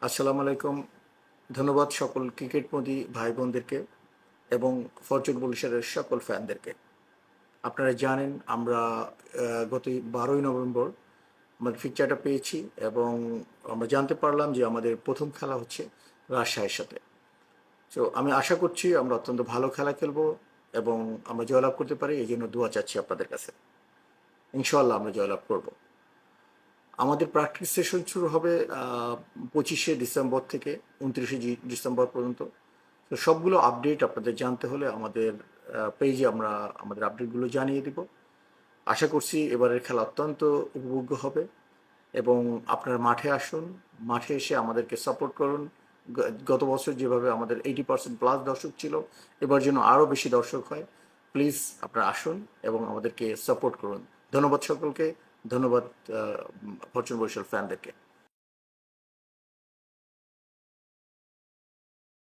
আসসালামু আলাইকুম। ধন্যবাদ সকল ক্রিকেটমোদী ভাই বোনদেরকে এবং ফরচুন বরিশালের সকল ফ্যানদেরকে। আপনারা জানেন আমরা গত 12ই নভেম্বর আমাদের ফিকচারটা পেয়েছি এবং আমরা জানতে পারলাম যে আমাদের প্রথম খেলা হচ্ছে রাজশাহীর সাথে। সো আমি আশা করছি আমরা অত্যন্ত ভালো খেলা খেলবো এবং আমরা জয়লাভ করতে পারি, এই জন্য দোয়া চাচ্ছি আপনাদের কাছে। ইনশাআল্লাহ আমরা জয়লাভ করব। আমাদের প্র্যাকটিস সেশন শুরু হবে 25শে ডিসেম্বর থেকে 29শে ডিসেম্বর পর্যন্ত। তো সবগুলো আপডেট আপনাদের জানতে হলে আমাদের পেজে আমরা আমাদের আপডেটগুলো জানিয়ে দিব। আশা করছি এবারের খেলা অত্যন্ত উপভোগ্য হবে এবং আপনারা মাঠে আসুন, মাঠে এসে আমাদেরকে সাপোর্ট করুন। গত বছর যেভাবে আমাদের 80% প্লাস দর্শক ছিল, এবার যেন আরও বেশি দর্শক হয়। প্লিজ আপনারা আসুন এবং আমাদেরকে সাপোর্ট করুন। ধন্যবাদ সকলকে, ধন্যবাদ ফরচুন বরিশাল ফ্যানদেরকে।